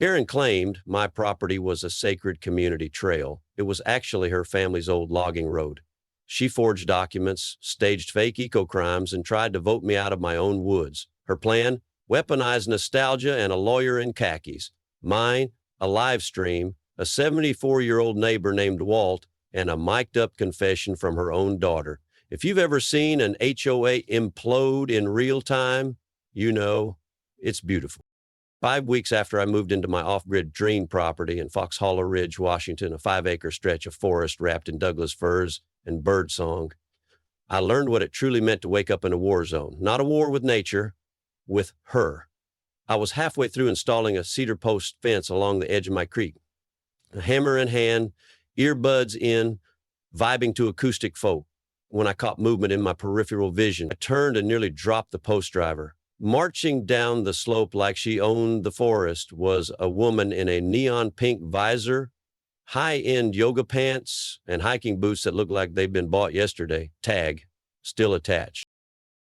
Karen claimed my property was a sacred community trail. It was actually her family's old logging road. She forged documents, staged fake eco-crimes, and tried to vote me out of my own woods. Her plan? Weaponize nostalgia and a lawyer in khakis. Mine? A live stream, a 74-year-old neighbor named Walt, and a mic'd-up confession from her own daughter. If you've ever seen an HOA implode in real time, you know it's beautiful. 5 weeks after I moved into my off-grid dream property in Fox Hollow Ridge, Washington, a 5-acre stretch of forest wrapped in Douglas firs and birdsong, I learned what it truly meant to wake up in a war zone. Not a war with nature, with her. I was halfway through installing a cedar post fence along the edge of my creek. A hammer in hand, earbuds in, vibing to acoustic folk. When I caught movement in my peripheral vision, I turned and nearly dropped the post driver. Marching down the slope like she owned the forest was a woman in a neon pink visor, high-end yoga pants, and hiking boots that looked like they'd been bought yesterday. Tag, still attached.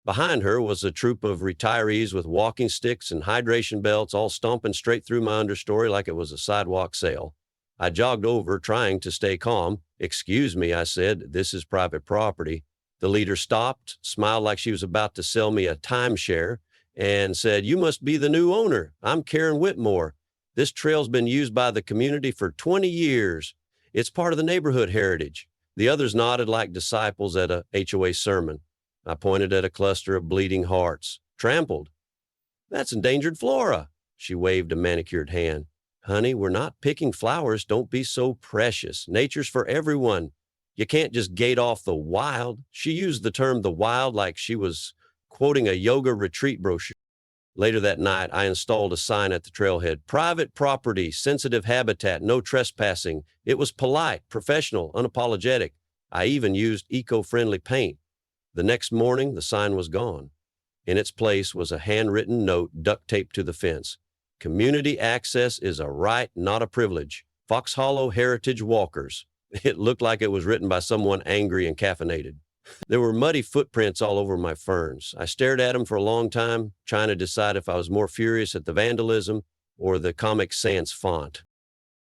Behind her was a troop of retirees with walking sticks and hydration belts, all stomping straight through my understory like it was a sidewalk sale. I jogged over, trying to stay calm. "Excuse me," I said, "this is private property." The leader stopped, smiled like she was about to sell me a timeshare, and said, "You must be the new owner. I'm Karen Whitmore. This trail's been used by the community for 20 years. It's part of the neighborhood heritage." The others nodded like disciples at a HOA sermon. I pointed at a cluster of bleeding hearts. "Trampled. That's endangered flora." She waved a manicured hand. "Honey, we're not picking flowers. Don't be so precious. Nature's for everyone. You can't just gate off the wild." She used the term "the wild" like she was quoting a yoga retreat brochure. Later that night, I installed a sign at the trailhead: "Private property, sensitive habitat, no trespassing." It was polite, professional, unapologetic. I even used eco-friendly paint. The next morning, the sign was gone. In its place was a handwritten note duct taped to the fence: "Community access is a right, not a privilege. Fox Hollow Heritage Walkers." It looked like it was written by someone angry and caffeinated. There were muddy footprints all over my ferns. I stared at them for a long time, trying to decide if I was more furious at the vandalism or the Comic Sans font.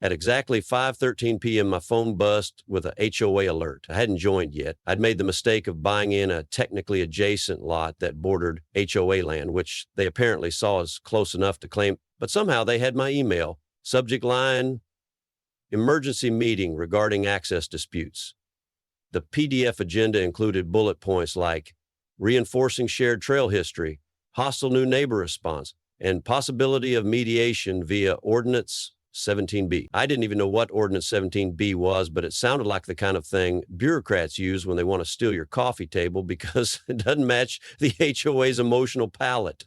At exactly 5:13 p.m., my phone buzzed with a HOA alert. I hadn't joined yet. I'd made the mistake of buying in a technically adjacent lot that bordered HOA land, which they apparently saw as close enough to claim, but somehow they had my email. Subject line: "Emergency meeting regarding access disputes." The PDF agenda included bullet points like reinforcing shared trail history, hostile new neighbor response, and possibility of mediation via Ordinance 17B. I didn't even know what Ordinance 17B was, but it sounded like the kind of thing bureaucrats use when they want to steal your coffee table because it doesn't match the HOA's emotional palate.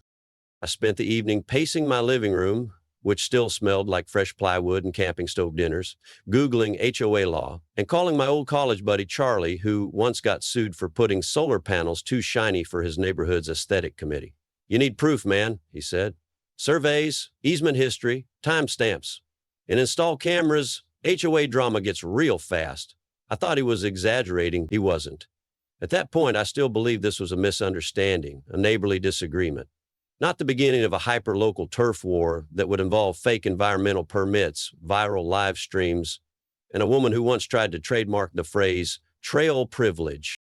I spent the evening pacing my living room, which still smelled like fresh plywood and camping stove dinners, Googling HOA law, and calling my old college buddy Charlie, who once got sued for putting solar panels too shiny for his neighborhood's aesthetic committee. "You need proof, man," he said. "Surveys, easement history, timestamps. And install cameras. HOA drama gets real fast." I thought he was exaggerating. He wasn't. At that point, I still believed this was a misunderstanding, a neighborly disagreement. Not the beginning of a hyper-local turf war that would involve fake environmental permits, viral live streams, and a woman who once tried to trademark the phrase trail privilege.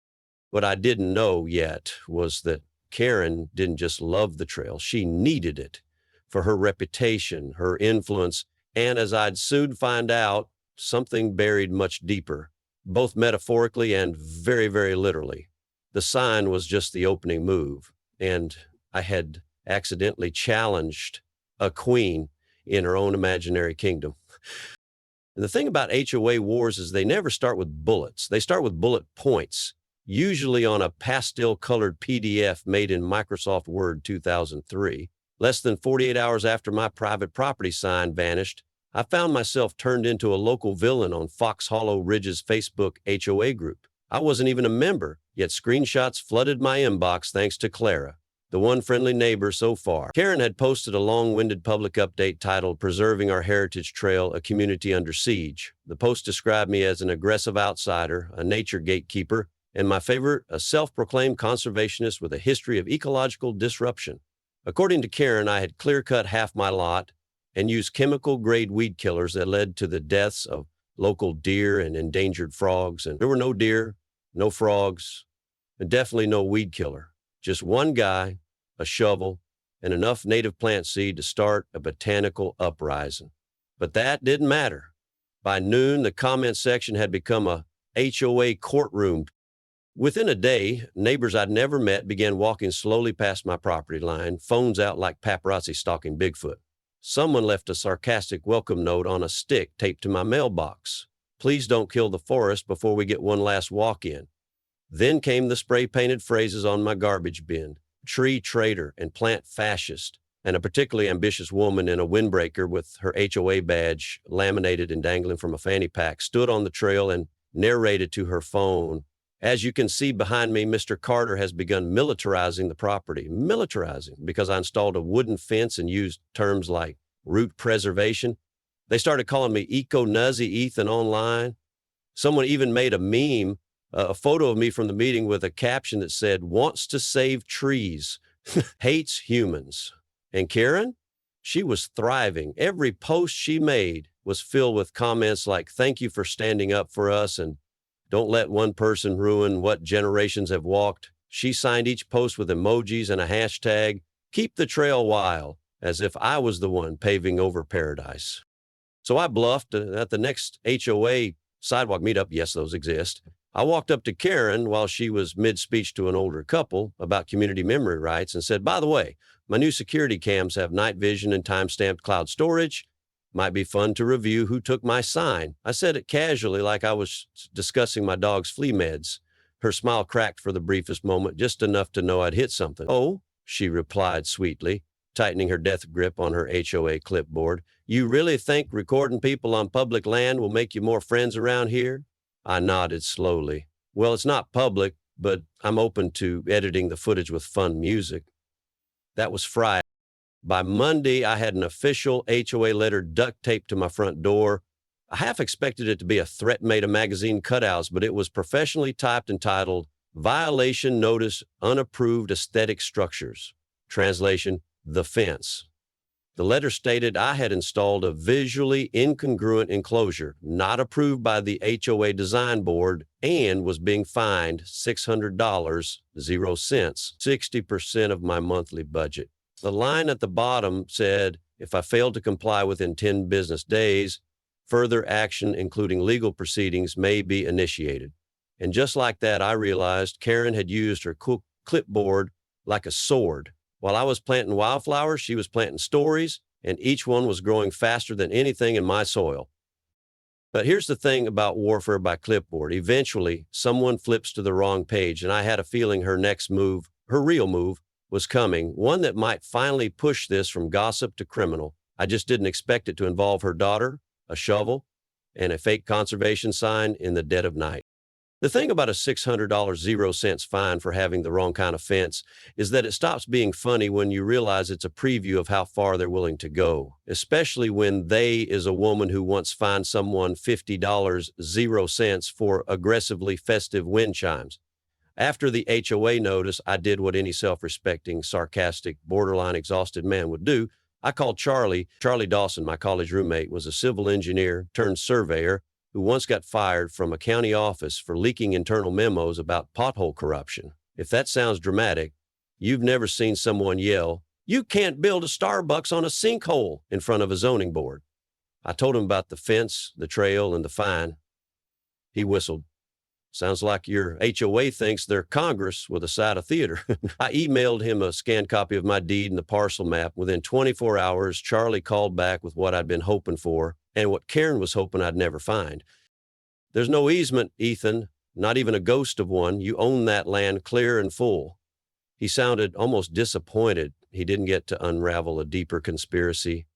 What I didn't know yet was that Karen didn't just love the trail. She needed it for her reputation, her influence, and as I'd soon find out, something buried much deeper, both metaphorically and very, very literally. The sign was just the opening move, and I had accidentally challenged a queen in her own imaginary kingdom. And the thing about HOA wars is they never start with bullets. They start with bullet points, usually on a pastel-colored PDF made in Microsoft Word 2003. Less than 48 hours after my private property sign vanished, I found myself turned into a local villain on Fox Hollow Ridge's Facebook HOA group. I wasn't even a member, yet screenshots flooded my inbox thanks to Clara, the one friendly neighbor so far. Karen had posted a long-winded public update titled "Preserving Our Heritage Trail, a Community Under Siege." The post described me as an aggressive outsider, a nature gatekeeper, and my favorite, a self-proclaimed conservationist with a history of ecological disruption. According to Karen, I had clear-cut half my lot, and used chemical-grade weed killers that led to the deaths of local deer and endangered frogs. And there were no deer, no frogs, and definitely no weed killer. Just one guy, a shovel, and enough native plant seed to start a botanical uprising. But that didn't matter. By noon, the comment section had become a HOA courtroom. Within a day, neighbors I'd never met began walking slowly past my property line, phones out like paparazzi stalking Bigfoot. Someone left a sarcastic welcome note on a stick taped to my mailbox. Please don't kill the forest before we get one last walk in. Then came the spray-painted phrases on my garbage bin: tree traitor and plant fascist, and a particularly ambitious woman in a windbreaker with her HOA badge laminated and dangling from a fanny pack stood on the trail and narrated to her phone, "As you can see behind me, Mr. Carter has begun militarizing the property." Militarizing, because I installed a wooden fence and used terms like root preservation. They started calling me Eco-Nuzzy Ethan online. Someone even made a meme, a photo of me from the meeting with a caption that said, "Wants to save trees, hates humans." And Karen? She was thriving. Every post she made was filled with comments like, "Thank you for standing up for us," and "Don't let one person ruin what generations have walked." She signed each post with emojis and a hashtag, "Keep the trail wild," as if I was the one paving over paradise. So I bluffed at the next HOA sidewalk meetup. Yes, those exist. I walked up to Karen while she was mid-speech to an older couple about community memory rights and said, "By the way, my new security cams have night vision and time-stamped cloud storage. Might be fun to review who took my sign." I said it casually, like I was discussing my dog's flea meds. Her smile cracked for the briefest moment, just enough to know I'd hit something. "Oh," she replied sweetly, tightening her death grip on her HOA clipboard. "You really think recording people on public land will make you more friends around here?" I nodded slowly. "Well, it's not public, but I'm open to editing the footage with fun music." That was Friday. By Monday, I had an official HOA letter duct taped to my front door. I half expected it to be a threat made of magazine cutouts, but it was professionally typed and titled, "Violation Notice, Unapproved Aesthetic Structures." Translation, "The Fence." The letter stated I had installed a visually incongruent enclosure, not approved by the HOA design board, and was being fined $600, 0 cents, 60% of my monthly budget. The line at the bottom said, if I failed to comply within 10 business days, further action, including legal proceedings, may be initiated. And just like that, I realized Karen had used her clipboard like a sword. While I was planting wildflowers, she was planting stories, and each one was growing faster than anything in my soil. But here's the thing about warfare by clipboard. Eventually, someone flips to the wrong page, and I had a feeling her next move, her real move, was coming, one that might finally push this from gossip to criminal. I just didn't expect it to involve her daughter, a shovel, and a fake conservation sign in the dead of night. The thing about a $600, 0 cents fine for having the wrong kind of fence is that it stops being funny when you realize it's a preview of how far they're willing to go, especially when they is a woman who once fined someone $50, 0 cents for aggressively festive wind chimes. After the HOA notice, I did what any self-respecting, sarcastic, borderline exhausted man would do. I called Charlie. Charlie Dawson, my college roommate, was a civil engineer turned surveyor who once got fired from a county office for leaking internal memos about pothole corruption. If that sounds dramatic, you've never seen someone yell, "You can't build a Starbucks on a sinkhole," in front of a zoning board. I told him about the fence, the trail, and the fine. He whistled. "Sounds like your HOA thinks they're Congress with a side of theater." I emailed him a scanned copy of my deed and the parcel map. Within 24 hours, Charlie called back with what I'd been hoping for and what Karen was hoping I'd never find. "There's no easement, Ethan, not even a ghost of one. You own that land clear and full." He sounded almost disappointed he didn't get to unravel a deeper conspiracy.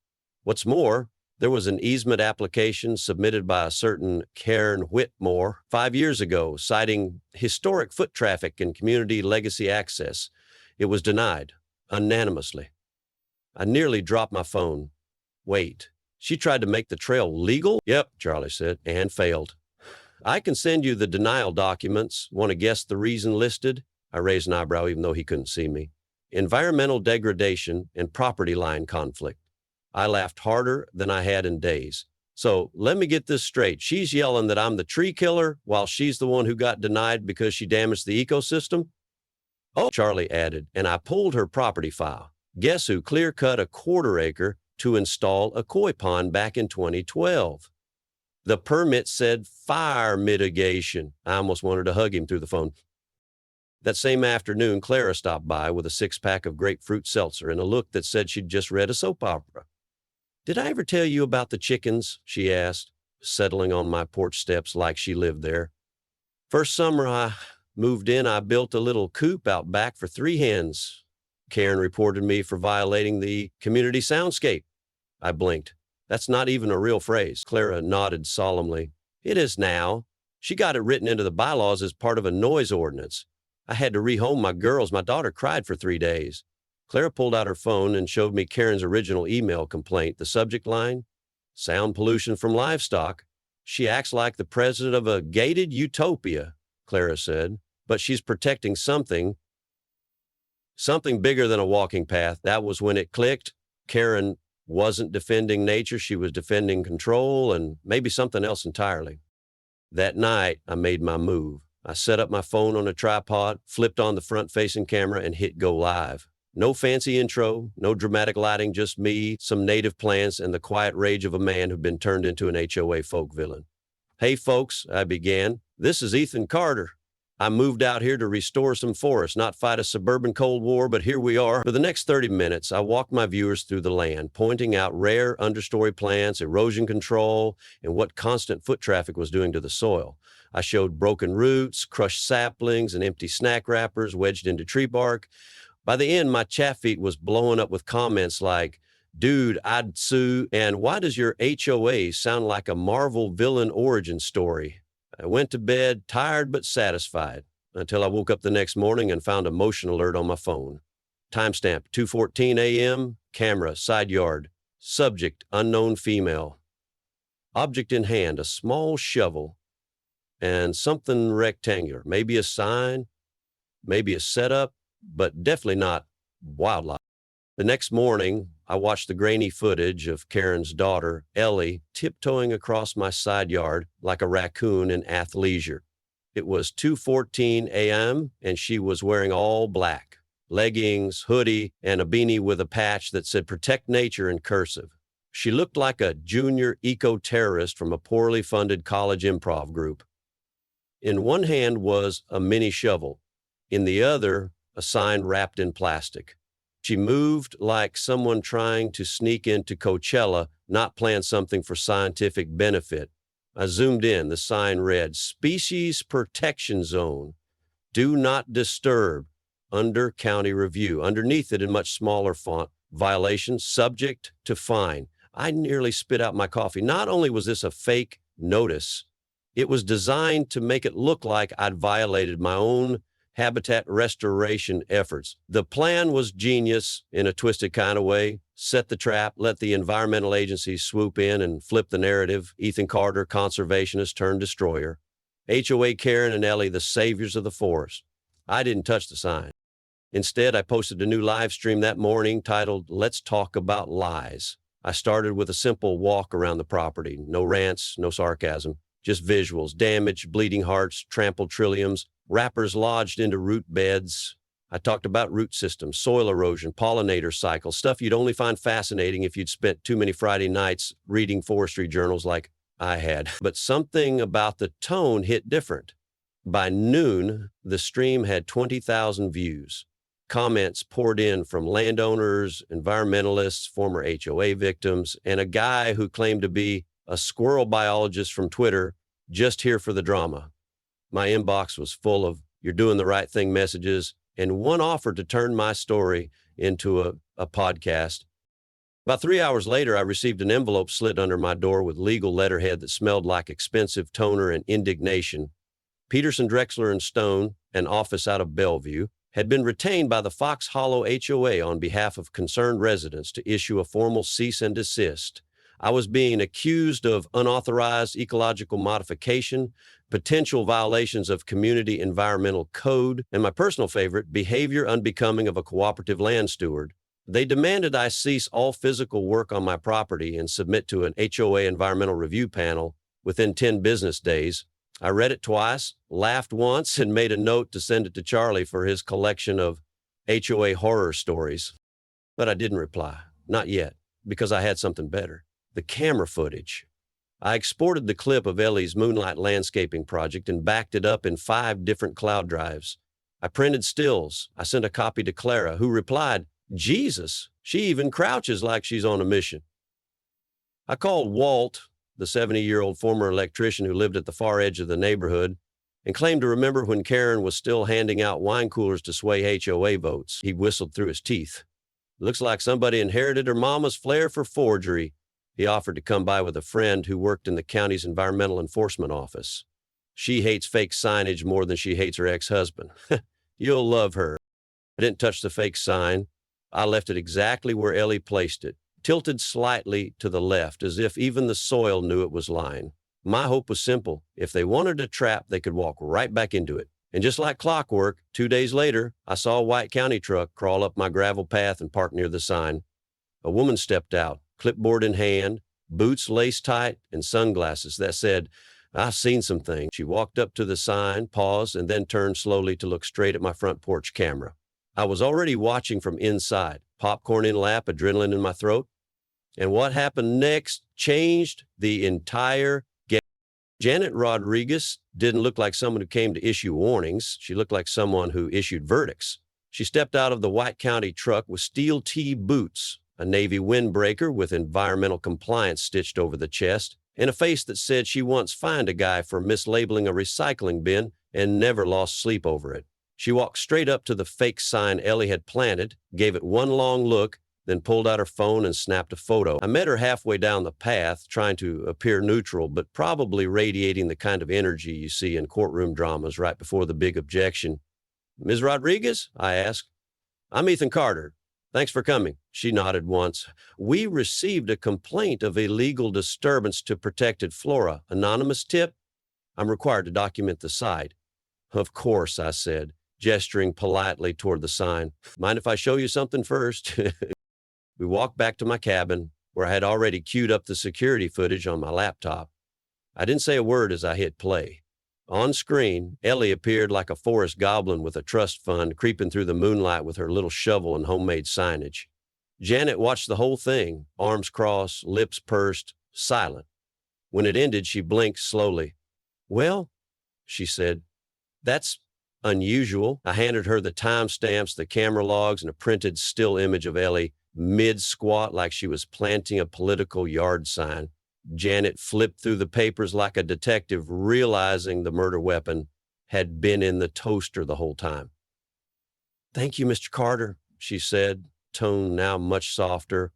What's more, there was an easement application submitted by a certain Karen Whitmore 5 years ago, citing historic foot traffic and community legacy access. It was denied, unanimously. I nearly dropped my phone. Wait, she tried to make the trail legal? "Yep," Charlie said, "and failed." "I can send you the denial documents. Want to guess the reason listed?" I raised an eyebrow even though he couldn't see me. "Environmental degradation and property line conflict." I laughed harder than I had in days. So let me get this straight. She's yelling that I'm the tree killer while she's the one who got denied because she damaged the ecosystem? Oh, Charlie added, and I pulled her property file. Guess who clear-cut a quarter-acre to install a koi pond back in 2012? The permit said fire mitigation. I almost wanted to hug him through the phone. That same afternoon, Clara stopped by with a six-pack of grapefruit seltzer and a look that said she'd just read a soap opera. Did I ever tell you about the chickens? She asked, settling on my porch steps like she lived there. First summer I moved in, I built a little coop out back for 3 hens. Karen reported me for violating the community soundscape. I blinked. That's not even a real phrase. Clara nodded solemnly. It is now. She got it written into the bylaws as part of a noise ordinance. I had to rehome my girls. My daughter cried for 3 days. Clara pulled out her phone and showed me Karen's original email complaint. The subject line, sound pollution from livestock. She acts like the president of a gated utopia, Clara said, but she's protecting something bigger than a walking path. That was when it clicked. Karen wasn't defending nature. She was defending control and maybe something else entirely. That night, I made my move. I set up my phone on a tripod, flipped on the front-facing camera, and hit go live. No fancy intro, no dramatic lighting, just me, some native plants, and the quiet rage of a man who'd been turned into an HOA folk villain. Hey, folks, I began. This is Ethan Carter. I moved out here to restore some forests, not fight a suburban Cold War, but here we are. For the next 30 minutes, I walked my viewers through the land, pointing out rare understory plants, erosion control, and what constant foot traffic was doing to the soil. I showed broken roots, crushed saplings, and empty snack wrappers wedged into tree bark. By the end, my chat feed was blowing up with comments like, dude, I'd sue, and why does your HOA sound like a Marvel villain origin story? I went to bed tired but satisfied until I woke up the next morning and found a motion alert on my phone. Timestamp 2:14 a.m., camera, side yard, subject, unknown female. Object in hand, a small shovel, and something rectangular, maybe a sign, maybe a setup, but definitely not wildlife. The next morning, I watched the grainy footage of Karen's daughter, Ellie, tiptoeing across my side yard like a raccoon in athleisure. It was 2:14 a.m., and she was wearing all black, leggings, hoodie, and a beanie with a patch that said "Protect Nature" in cursive. She looked like a junior eco-terrorist from a poorly funded college improv group. In one hand was a mini shovel. In the other, a sign wrapped in plastic. She moved like someone trying to sneak into Coachella, not plan something for scientific benefit. I zoomed in. The sign read, Species Protection Zone. Do not disturb. Under county review. Underneath it in much smaller font, violation subject to fine. I nearly spit out my coffee. Not only was this a fake notice, it was designed to make it look like I'd violated my own habitat restoration efforts. The plan was genius in a twisted kind of way. Set the trap, let the environmental agencies swoop in and flip the narrative. Ethan Carter, conservationist turned destroyer. HOA Karen and Ellie, the saviors of the forest. I didn't touch the sign. Instead, I posted a new live stream that morning titled, Let's Talk About Lies. I started with a simple walk around the property. No rants, no sarcasm, just visuals, damage, bleeding hearts, trampled trilliums, wrappers lodged into root beds. I talked about root systems, soil erosion, pollinator cycles, stuff you'd only find fascinating if you'd spent too many Friday nights reading forestry journals like I had. But something about the tone hit different. By noon, the stream had 20,000 views. Comments poured in from landowners, environmentalists, former HOA victims, and a guy who claimed to be a squirrel biologist from Twitter, just here for the drama. My inbox was full of "you're doing the right thing" messages, and one offered to turn my story into a podcast. About 3 hours later, I received an envelope slid under my door with legal letterhead that smelled like expensive toner and indignation. Peterson, Drexler, and Stone, an office out of Bellevue, had been retained by the Fox Hollow HOA on behalf of concerned residents to issue a formal cease and desist. I was being accused of unauthorized ecological modification, potential violations of community environmental code, and my personal favorite, behavior unbecoming of a cooperative land steward. They demanded I cease all physical work on my property and submit to an HOA environmental review panel within 10 business days. I read it twice, laughed once, and made a note to send it to Charlie for his collection of HOA horror stories. But I didn't reply, not yet, because I had something better: the camera footage. I exported the clip of Ellie's moonlight landscaping project and backed it up in 5 different cloud drives. I printed stills. I sent a copy to Clara, who replied, "Jesus, she even crouches like she's on a mission." I called Walt, the 70-year-old former electrician who lived at the far edge of the neighborhood, and claimed to remember when Karen was still handing out wine coolers to sway HOA votes. He whistled through his teeth. "Looks like somebody inherited her mama's flair for forgery." He offered to come by with a friend who worked in the county's environmental enforcement office. "She hates fake signage more than she hates her ex-husband." "You'll love her." I didn't touch the fake sign. I left it exactly where Ellie placed it, tilted slightly to the left, as if even the soil knew it was lying. My hope was simple: if they wanted a trap, they could walk right back into it. And just like clockwork, 2 days later, I saw a white county truck crawl up my gravel path and park near the sign. A woman stepped out, clipboard in hand, boots laced tight, and sunglasses that said, "I've seen some things." She walked up to the sign, paused, and then turned slowly to look straight at my front porch camera. I was already watching from inside, popcorn in lap, adrenaline in my throat. And what happened next changed the entire game. Janet Rodriguez didn't look like someone who came to issue warnings. She looked like someone who issued verdicts. She stepped out of the White County truck with steel T boots, a navy windbreaker with environmental compliance stitched over the chest, and a face that said she once fined a guy for mislabeling a recycling bin and never lost sleep over it. She walked straight up to the fake sign Ellie had planted, gave it one long look, then pulled out her phone and snapped a photo. I met her halfway down the path, trying to appear neutral, but probably radiating the kind of energy you see in courtroom dramas right before the big objection. "Ms. Rodriguez?" I asked. "I'm Ethan Carter. Thanks for coming." She nodded once. "We received a complaint of illegal disturbance to protected flora. Anonymous tip. I'm required to document the site." "Of course," I said, gesturing politely toward the sign. "Mind if I show you something first?" We walked back to my cabin, where I had already queued up the security footage on my laptop. I didn't say a word as I hit play. On screen, Ellie appeared like a forest goblin with a trust fund, creeping through the moonlight with her little shovel and homemade signage. Janet watched the whole thing, arms crossed, lips pursed, silent. When it ended, she blinked slowly. "Well," she said, "that's unusual." I handed her the timestamps, the camera logs, and a printed still image of Ellie, mid-squat like she was planting a political yard sign. Janet flipped through the papers like a detective, realizing the murder weapon had been in the toaster the whole time. "Thank you, Mr. Carter," she said, tone now much softer.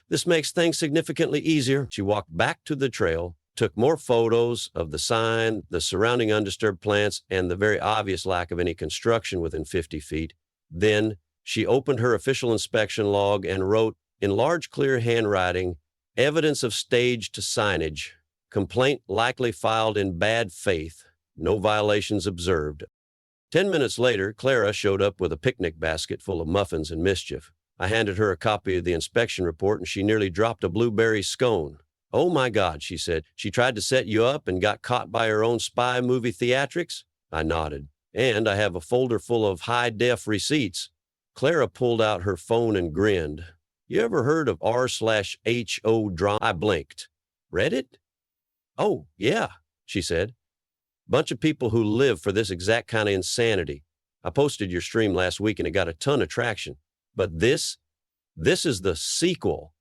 "This makes things significantly easier." She walked back to the trail, took more photos of the sign, the surrounding undisturbed plants, and the very obvious lack of any construction within 50 feet. Then she opened her official inspection log and wrote in large, clear handwriting, "Evidence of staged signage. Complaint likely filed in bad faith. No violations observed." 10 minutes later, Clara showed up with a picnic basket full of muffins and mischief. I handed her a copy of the inspection report, and she nearly dropped a blueberry scone. "Oh my God," she said, "she tried to set you up and got caught by her own spy movie theatrics?" I nodded. "And I have a folder full of high-def receipts." Clara pulled out her phone and grinned. "You ever heard of r/HO drama?" I blinked. "Read it?" "Oh, yeah," she said. "Bunch of people who live for this exact kind of insanity. I posted your stream last week and it got a ton of traction. But this is the sequel."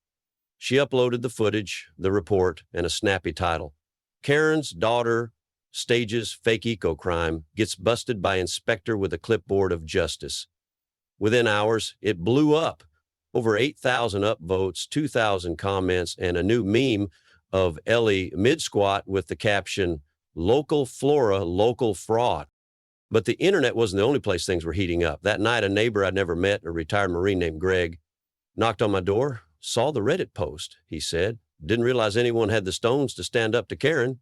She uploaded the footage, the report, and a snappy title. "Karen's daughter stages fake eco-crime, gets busted by inspector with a clipboard of justice." Within hours, it blew up. Over 8,000 upvotes, 2,000 comments, and a new meme of Ellie mid-squat with the caption, "Local flora, local fraud." But the internet wasn't the only place things were heating up. That night, a neighbor I'd never met, a retired Marine named Greg, knocked on my door. "Saw the Reddit post," he said. "Didn't realize anyone had the stones to stand up to Karen."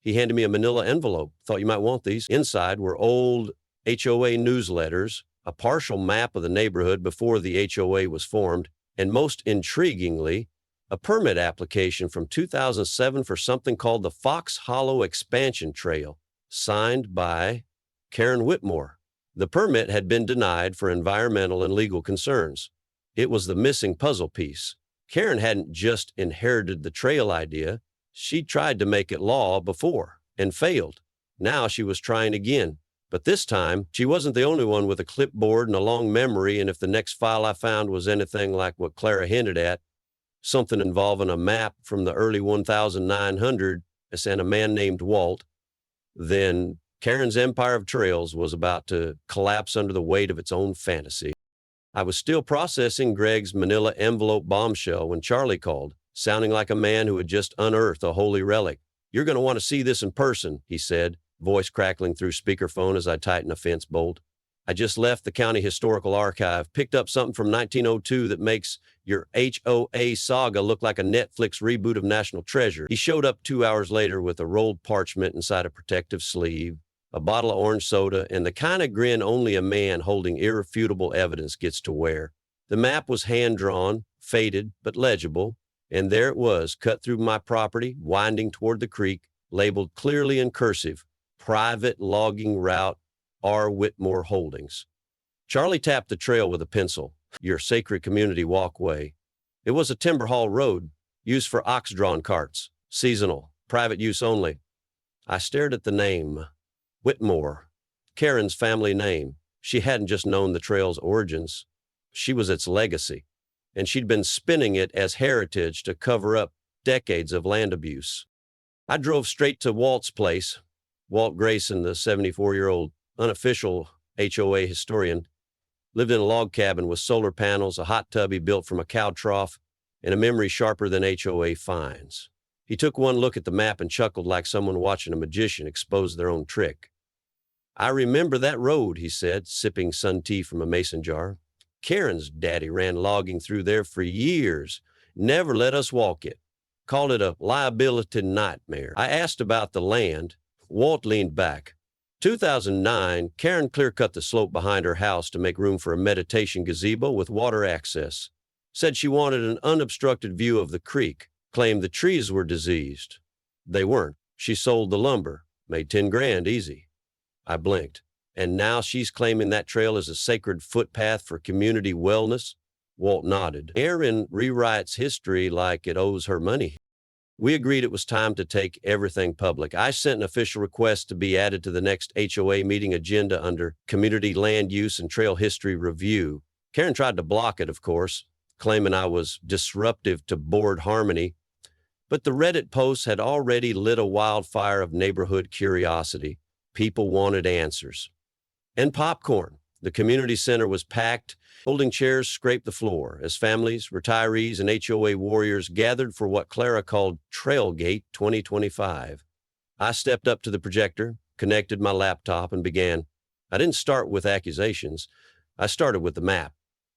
He handed me a manila envelope. "Thought you might want these." Inside were old HOA newsletters, a partial map of the neighborhood before the HOA was formed, and most intriguingly, a permit application from 2007 for something called the Fox Hollow Expansion Trail, signed by Karen Whitmore. The permit had been denied for environmental and legal concerns. It was the missing puzzle piece. Karen hadn't just inherited the trail idea, she'd tried to make it law before and failed. Now she was trying again. But this time, she wasn't the only one with a clipboard and a long memory, and if the next file I found was anything like what Clara hinted at, something involving a map from the early 1900s and a man named Walt, then Karen's empire of trails was about to collapse under the weight of its own fantasy. I was still processing Greg's manila envelope bombshell when Charlie called, sounding like a man who had just unearthed a holy relic. "You're going to want to see this in person," he said, voice crackling through speakerphone as I tightened a fence bolt. "I just left the County Historical Archive, picked up something from 1902 that makes your HOA saga look like a Netflix reboot of National Treasure." He showed up 2 hours later with a rolled parchment inside a protective sleeve, a bottle of orange soda, and the kind of grin only a man holding irrefutable evidence gets to wear. The map was hand-drawn, faded, but legible, and there it was, cut through my property, winding toward the creek, labeled clearly in cursive, "Private Logging Route, R. Whitmore Holdings." Charlie tapped the trail with a pencil. "Your sacred community walkway." It was a timber haul road, used for ox-drawn carts, seasonal, private use only. I stared at the name. Whitmore, Karen's family name. She hadn't just known the trail's origins. She was its legacy, and she'd been spinning it as heritage to cover up decades of land abuse. I drove straight to Walt's place. Walt Grayson, the 74-year-old unofficial HOA historian, lived in a log cabin with solar panels, a hot tub he built from a cow trough, and a memory sharper than HOA fines. He took one look at the map and chuckled like someone watching a magician expose their own trick. "I remember that road," he said, sipping sun tea from a mason jar. "Karen's daddy ran logging through there for years, never let us walk it. Called it a liability nightmare." I asked about the land. Walt leaned back. 2009, Karen clear-cut the slope behind her house to make room for a meditation gazebo with water access. Said she wanted an unobstructed view of the creek. Claimed the trees were diseased. They weren't. She sold the lumber. Made 10 grand easy. I blinked. "And now she's claiming that trail is a sacred footpath for community wellness?" Walt nodded. "Erin rewrites history like it owes her money." We agreed it was time to take everything public. I sent an official request to be added to the next HOA meeting agenda under Community Land Use and Trail History Review. Karen tried to block it, of course, claiming I was disruptive to board harmony. But the Reddit posts had already lit a wildfire of neighborhood curiosity. People wanted answers. And popcorn. The community center was packed. Folding chairs scraped the floor as families, retirees, and HOA warriors gathered for what Clara called Trailgate 2025. I stepped up to the projector, connected my laptop, and began. I didn't start with accusations. I started with the map,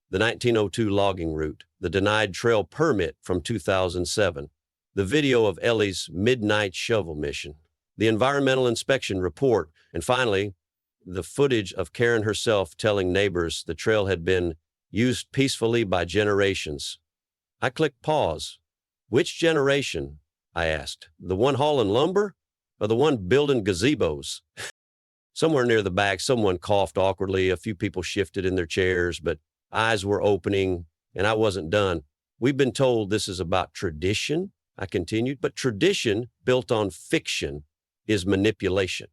the 1902 logging route, the denied trail permit from 2007, the video of Ellie's midnight shovel mission, the environmental inspection report, and finally, the footage of Karen herself telling neighbors the trail had been used peacefully by generations. I clicked pause. "Which generation?" I asked. "The one hauling lumber or the one building gazebos?" Somewhere near the back, someone coughed awkwardly. A few people shifted in their chairs, but eyes were opening, and I wasn't done. "We've been told this is about tradition," I continued, "but tradition built on fiction is manipulation.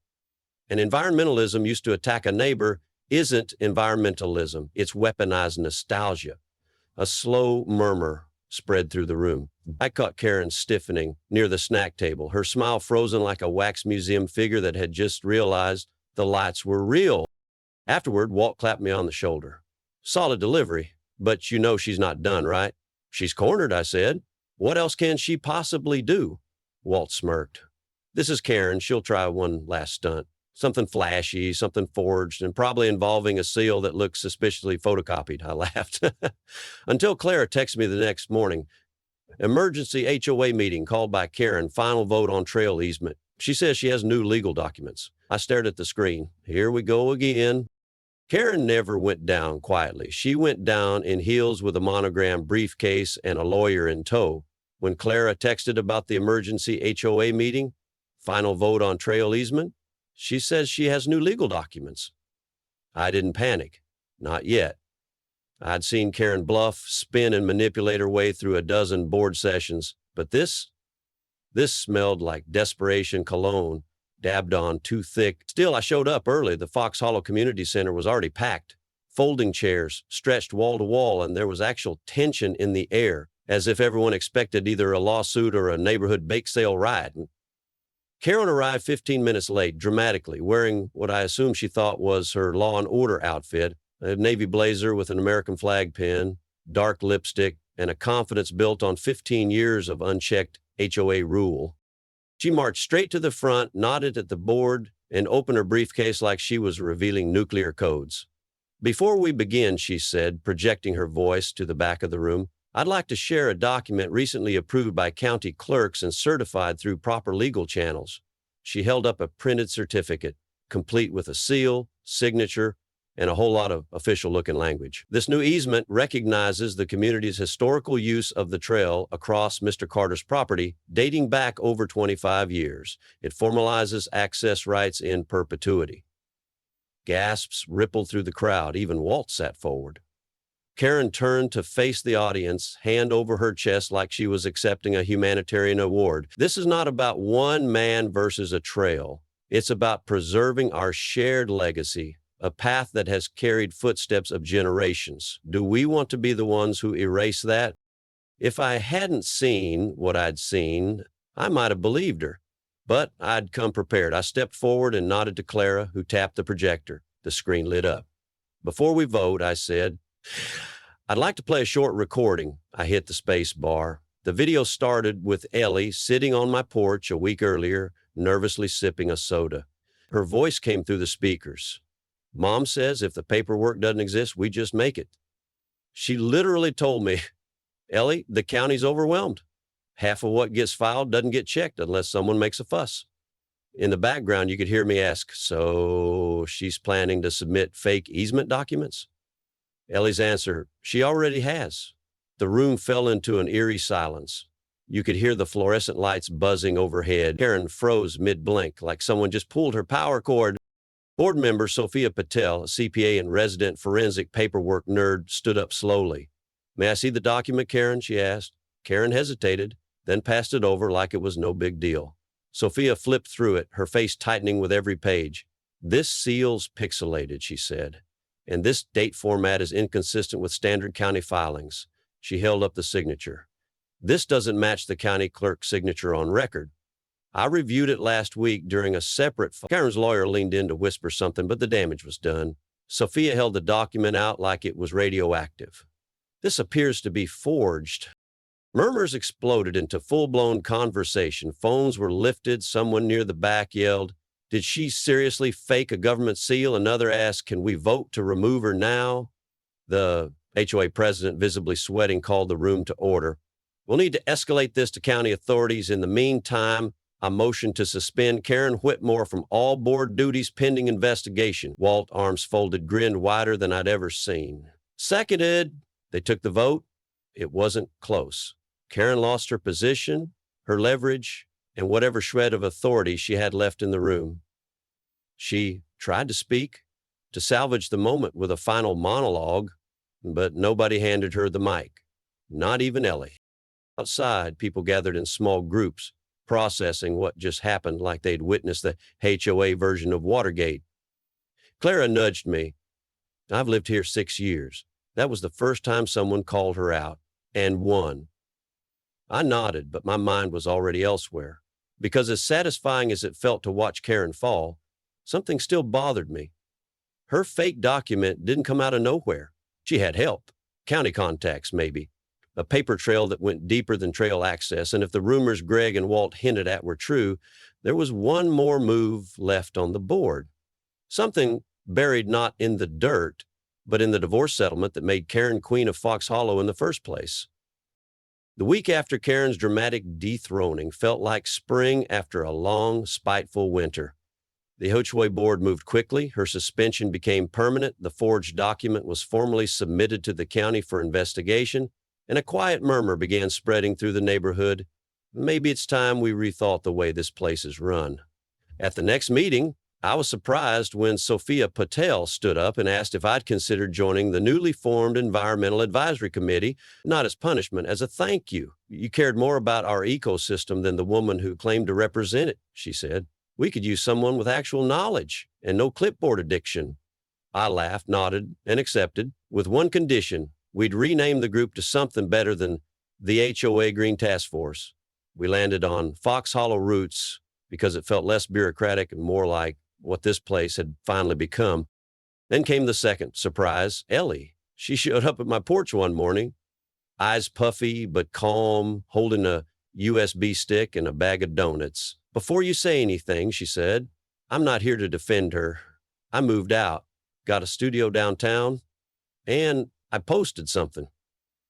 And environmentalism used to attack a neighbor isn't environmentalism. It's weaponized nostalgia." A slow murmur spread through the room. I caught Karen stiffening near the snack table, her smile frozen like a wax museum figure that had just realized the lights were real. Afterward, Walt clapped me on the shoulder. "Solid delivery, but you know she's not done, right?" "She's cornered," I said. "What else can she possibly do?" Walt smirked. "This is Karen. She'll try one last stunt. Something flashy, something forged, and probably involving a seal that looks suspiciously photocopied." I laughed. Until Clara texted me the next morning. "Emergency HOA meeting called by Karen. Final vote on trail easement. She says she has new legal documents." I stared at the screen. Here we go again. Karen never went down quietly. She went down in heels with a monogrammed briefcase and a lawyer in tow. When Clara texted about the emergency HOA meeting, final vote on trail easement, she says she has new legal documents. I didn't panic. Not yet. I'd seen Karen bluff, spin, and manipulate her way through a dozen board sessions, but this smelled like desperation cologne, dabbed on too thick. Still, I showed up early. The Fox Hollow Community Center was already packed. Folding chairs stretched wall to wall, and there was actual tension in the air, as if everyone expected either a lawsuit or a neighborhood bake sale riot. Karen arrived 15 minutes late, dramatically, wearing what I assume she thought was her Law and Order outfit, a navy blazer with an American flag pin, dark lipstick, and a confidence built on 15 years of unchecked HOA rule. She marched straight to the front, nodded at the board, and opened her briefcase like she was revealing nuclear codes. "Before we begin," she said, projecting her voice to the back of the room, "I'd like to share a document recently approved by county clerks and certified through proper legal channels." She held up a printed certificate, complete with a seal, signature, and a whole lot of official-looking language. "This new easement recognizes the community's historical use of the trail across Mr. Carter's property, dating back over 25 years. It formalizes access rights in perpetuity." Gasps rippled through the crowd. Even Walt sat forward. Karen turned to face the audience, hand over her chest like she was accepting a humanitarian award. "This is not about one man versus a trail. It's about preserving our shared legacy, a path that has carried footsteps of generations. Do we want to be the ones who erase that?" If I hadn't seen what I'd seen, I might have believed her. But I'd come prepared. I stepped forward and nodded to Clara, who tapped the projector. The screen lit up. "Before we vote," I said, "I'd like to play a short recording." I hit the space bar. The video started with Ellie sitting on my porch a week earlier, nervously sipping a soda. Her voice came through the speakers. "Mom says if the paperwork doesn't exist, we just make it." She literally told me, "Ellie, the county's overwhelmed. Half of what gets filed doesn't get checked unless someone makes a fuss." In the background, you could hear me ask, "So she's planning to submit fake easement documents?" Ellie's answer, "She already has." The room fell into an eerie silence. You could hear the fluorescent lights buzzing overhead. Karen froze mid-blink, like someone just pulled her power cord. Board member Sophia Patel, a CPA and resident forensic paperwork nerd, stood up slowly. "May I see the document, Karen?" she asked. Karen hesitated, then passed it over like it was no big deal. Sophia flipped through it, her face tightening with every page. "This seal's pixelated," she said, "and this date format is inconsistent with standard county filings." She held up the signature. "This doesn't match the county clerk's signature on record. I reviewed it last week during a separate..." Karen's lawyer leaned in to whisper something, but the damage was done. Sophia held the document out like it was radioactive. "This appears to be forged." Murmurs exploded into full-blown conversation. Phones were lifted. Someone near the back yelled, "Did she seriously fake a government seal?" Another asked, "Can we vote to remove her now?" The HOA president, visibly sweating, called the room to order. "We'll need to escalate this to county authorities. In the meantime, I motion to suspend Karen Whitmore from all board duties pending investigation." Walt, arms folded, grinned wider than I'd ever seen. "Seconded." They took the vote. It wasn't close. Karen lost her position, her leverage, and whatever shred of authority she had left in the room. She tried to speak, to salvage the moment with a final monologue, but nobody handed her the mic, not even Ellie. Outside, people gathered in small groups, processing what just happened like they'd witnessed the HOA version of Watergate. Clara nudged me. "I've lived here 6 years. That was the first time someone called her out, and won." I nodded, but my mind was already elsewhere, because as satisfying as it felt to watch Karen fall, something still bothered me. Her fake document didn't come out of nowhere. She had help, county contacts maybe, a paper trail that went deeper than trail access, and if the rumors Greg and Walt hinted at were true, there was one more move left on the board. Something buried not in the dirt, but in the divorce settlement that made Karen queen of Fox Hollow in the first place. The week after Karen's dramatic dethroning felt like spring after a long, spiteful winter. The HOA board moved quickly. Her suspension became permanent. The forged document was formally submitted to the county for investigation, and a quiet murmur began spreading through the neighborhood. Maybe it's time we rethought the way this place is run. At the next meeting, I was surprised when Sophia Patel stood up and asked if I'd considered joining the newly formed Environmental Advisory Committee, not as punishment, as a thank you. You cared more about our ecosystem than the woman who claimed to represent it, she said. We could use someone with actual knowledge and no clipboard addiction. I laughed, nodded, and accepted, with one condition. We'd rename the group to something better than the HOA Green Task Force. We landed on Fox Hollow Roots because it felt less bureaucratic and more like what this place had finally become. Then came the second surprise, Ellie. She showed up at my porch one morning, eyes puffy but calm, holding a USB stick and a bag of donuts. Before you say anything, she said, I'm not here to defend her. I moved out, got a studio downtown, and I posted something.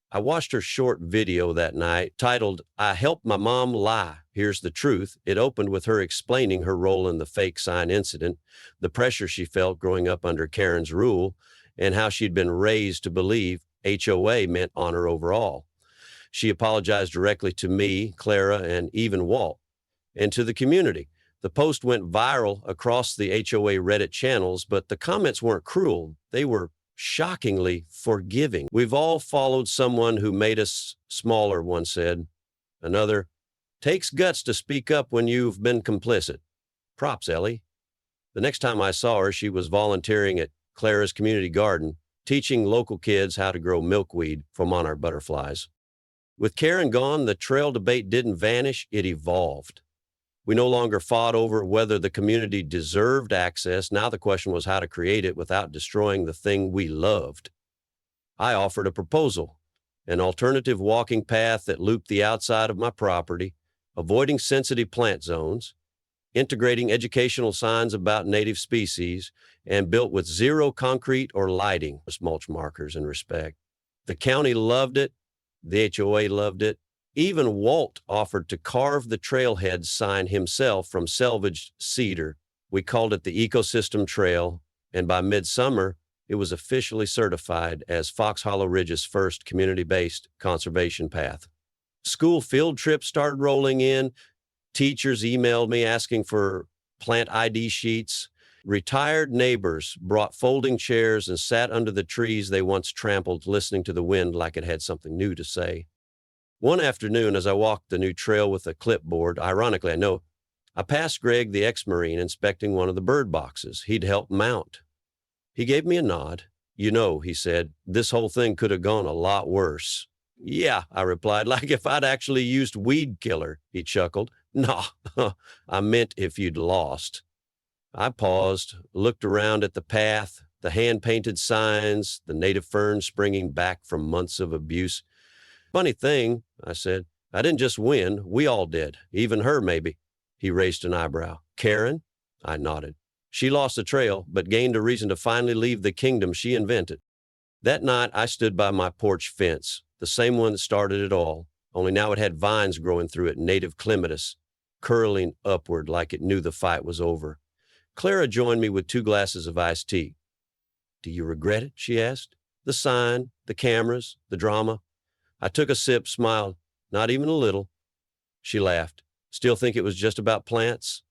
I watched her short video that night titled, I Helped My Mom Lie. Here's the Truth. It opened with her explaining her role in the fake sign incident, the pressure she felt growing up under Karen's rule, and how she'd been raised to believe HOA meant honor over all. She apologized directly to me, Clara, and even Walt, and to the community. The post went viral across the HOA Reddit channels, but the comments weren't cruel. They were shockingly forgiving. We've all followed someone who made us smaller, one said. Another, takes guts to speak up when you've been complicit. Props, Ellie. The next time I saw her, she was volunteering at Clara's community garden, teaching local kids how to grow milkweed for monarch butterflies. With Karen gone, the trail debate didn't vanish, it evolved. We no longer fought over whether the community deserved access. Now the question was how to create it without destroying the thing we loved. I offered a proposal, an alternative walking path that looped the outside of my property, avoiding sensitive plant zones, integrating educational signs about native species, and built with zero concrete or lighting, mulch markers and respect. The county loved it. The HOA loved it. Even Walt offered to carve the trailhead sign himself from salvaged cedar. We called it the Ecosystem Trail, and by midsummer, it was officially certified as Fox Hollow Ridge's first community-based conservation path. School field trips started rolling in. Teachers emailed me asking for plant ID sheets. Retired neighbors brought folding chairs and sat under the trees they once trampled, listening to the wind like it had something new to say. One afternoon, as I walked the new trail with a clipboard, ironically, I know, I passed Greg, the ex-Marine, inspecting one of the bird boxes he'd helped mount. He gave me a nod. You know, he said, this whole thing could have gone a lot worse. Yeah, I replied, like if I'd actually used weed killer, he chuckled. Nah, I meant if you'd lost. I paused, looked around at the path, the hand-painted signs, the native ferns springing back from months of abuse. Funny thing, I said, I didn't just win, we all did, even her maybe. He raised an eyebrow. Karen? I nodded. She lost the trail, but gained a reason to finally leave the kingdom she invented. That night, I stood by my porch fence, the same one that started it all, only now it had vines growing through it, native clematis, curling upward like it knew the fight was over. Clara joined me with 2 glasses of iced tea. Do you regret it? She asked. The sign, the cameras, the drama. I took a sip, smiled. Not even a little. She laughed. Still think it was just about plants?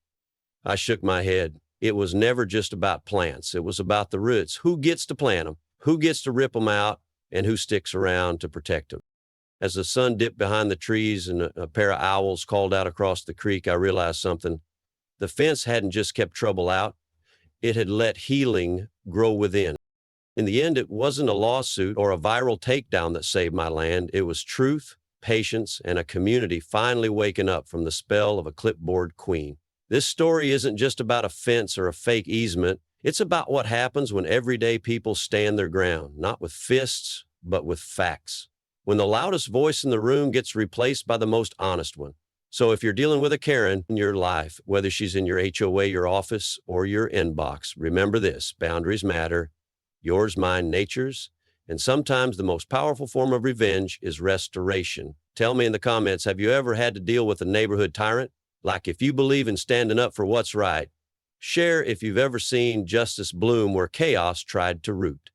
I shook my head. It was never just about plants. It was about the roots. Who gets to plant them? Who gets to rip them out? And who sticks around to protect them? As the sun dipped behind the trees and a pair of owls called out across the creek, I realized something. The fence hadn't just kept trouble out. It had let healing grow within. In the end, it wasn't a lawsuit or a viral takedown that saved my land. It was truth, patience, and a community finally waking up from the spell of a clipboard queen. This story isn't just about a fence or a fake easement. It's about what happens when everyday people stand their ground, not with fists, but with facts. When the loudest voice in the room gets replaced by the most honest one. So if you're dealing with a Karen in your life, whether she's in your HOA, your office, or your inbox, remember this: boundaries matter. Yours, mine, nature's. And sometimes the most powerful form of revenge is restoration. Tell me in the comments, have you ever had to deal with a neighborhood tyrant? Like if you believe in standing up for what's right, Share if you've ever seen justice bloom where chaos tried to root.